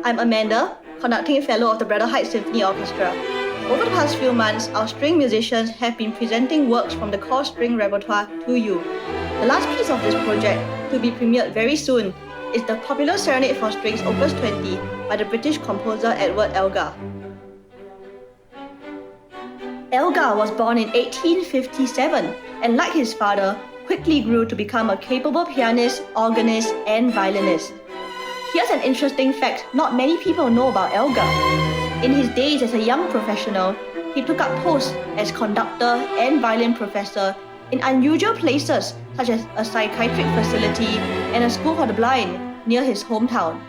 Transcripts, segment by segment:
I'm Amanda, conducting fellow of the Braddell Symphony Orchestra. Over the past few months, our string musicians have been presenting works from the core string repertoire to you. The last piece of this project, to be premiered very soon, is the popular Serenade for Strings Opus 20 by the British composer Edward Elgar. Elgar was born in 1857 and, like his father, quickly grew to become a capable pianist, organist, and violinist. Here's an interesting fact not many people know about Elgar. In his days as a young professional, he took up posts as conductor and violin professor in unusual places such as a psychiatric facility and a school for the blind near his hometown.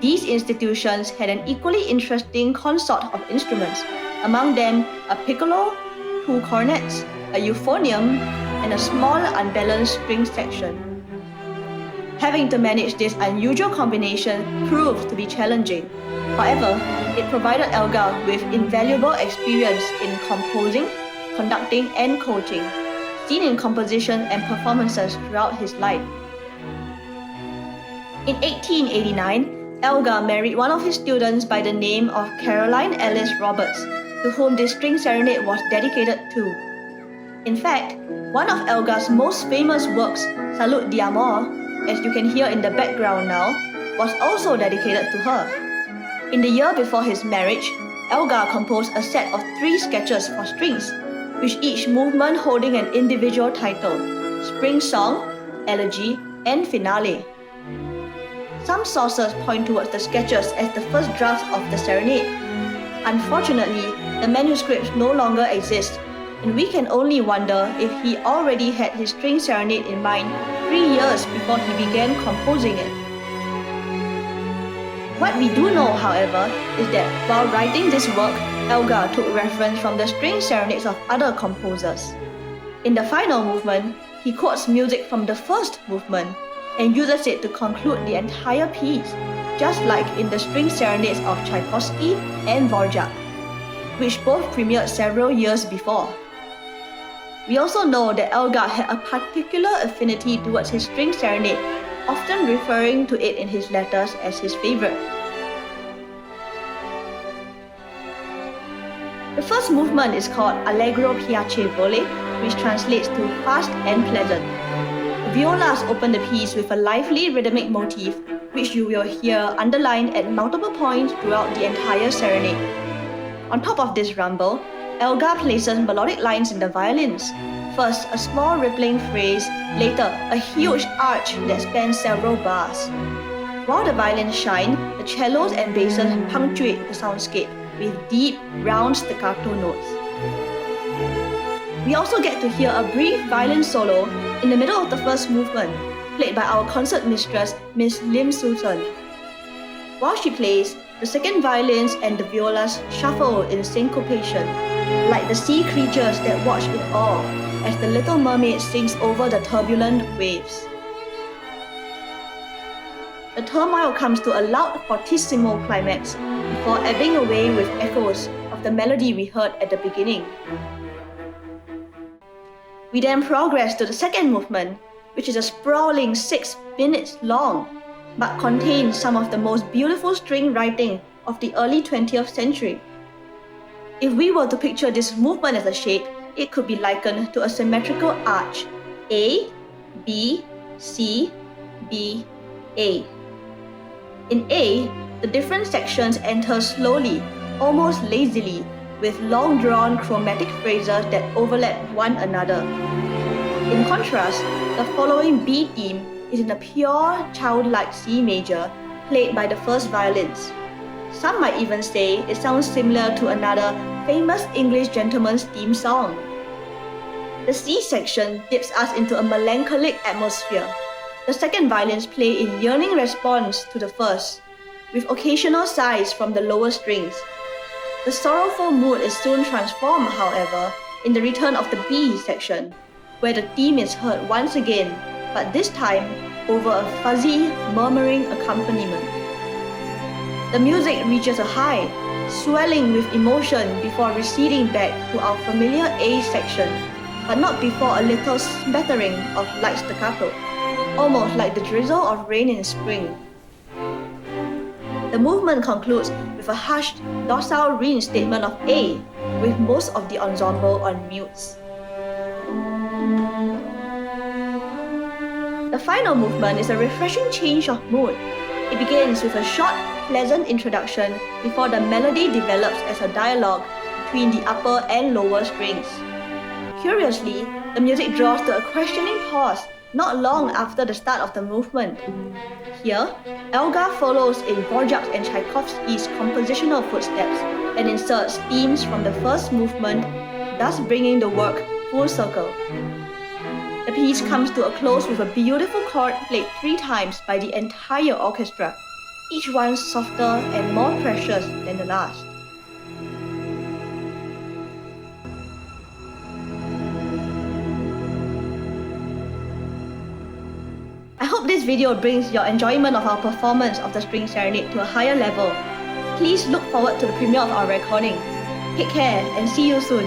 These institutions had an equally interesting consort of instruments, among them a piccolo, 2 cornets, a euphonium, and a small unbalanced string section. Having to manage this unusual combination proved to be challenging. However, it provided Elgar with invaluable experience in composing, conducting, and coaching, seen in composition and performances throughout his life. In 1889, Elgar married one of his students by the name of Caroline Alice Roberts, to whom this string serenade was dedicated to. In fact, one of Elgar's most famous works, Salute d'Amour, as you can hear in the background now, was also dedicated to her. In the year before his marriage, Elgar composed a set of 3 sketches for strings, with each movement holding an individual title: Spring Song, Elegy, and Finale. Some sources point towards the sketches as the first drafts of the serenade. Unfortunately, the manuscripts no longer exist, and we can only wonder if he already had his string serenade in mind 3 years before he began composing it. What we do know, however, is that while writing this work, Elgar took reference from the string serenades of other composers. In the final movement, he quotes music from the first movement and uses it to conclude the entire piece, just like in the string serenades of Tchaikovsky and Dvorak, which both premiered several years before. We also know that Elgar had a particular affinity towards his string serenade, often referring to it in his letters as his favorite. The first movement is called Allegro piacevole, which translates to fast and pleasant. The violas open the piece with a lively rhythmic motif, which you will hear underlined at multiple points throughout the entire serenade. On top of this rumble, Elgar places melodic lines in the violins. First, a small rippling phrase, later, a huge arch that spans several bars. While the violins shine, the cellos and basses punctuate the soundscape with deep, round staccato notes. We also get to hear a brief violin solo in the middle of the first movement, played by our concert mistress, Miss Lim Susan. While she plays, the second violins and the violas shuffle in syncopation, like the sea creatures that watch in awe as the Little Mermaid sings over the turbulent waves. The turmoil comes to a loud fortissimo climax before ebbing away with echoes of the melody we heard at the beginning. We then progress to the second movement, which is a sprawling 6 minutes long, but contains some of the most beautiful string writing of the early 20th century. If we were to picture this movement as a shape, it could be likened to a symmetrical arch: A, B, C, B, A. In A, the different sections enter slowly, almost lazily, with long-drawn chromatic phrases that overlap one another. In contrast, the following B theme is in a pure, childlike C major, played by the first violins. Some might even say it sounds similar to another famous English gentleman's theme song. The C section dips us into a melancholic atmosphere. The second violins play in yearning response to the first, with occasional sighs from the lower strings. The sorrowful mood is soon transformed, however, in the return of the B section, where the theme is heard once again, but this time over a fuzzy, murmuring accompaniment. The music reaches a high, swelling with emotion before receding back to our familiar A section, but not before a little smattering of light staccato, almost like the drizzle of rain in spring. The The movement concludes with a hushed, docile reinstatement of A, with most of the ensemble on mutes. The final movement is a refreshing change of mood. It begins with a short, pleasant introduction before the melody develops as a dialogue between the upper and lower strings. Curiously, the music draws to a questioning pause not long after the start of the movement. Here, Elgar follows in Dvorak and Tchaikovsky's compositional footsteps and inserts themes from the first movement, thus bringing the work full circle. The piece comes to a close with a beautiful chord played 3 times by the entire orchestra, each one softer and more precious than the last. I hope this video brings your enjoyment of our performance of the String Serenade to a higher level. Please look forward to the premiere of our recording. Take care and see you soon.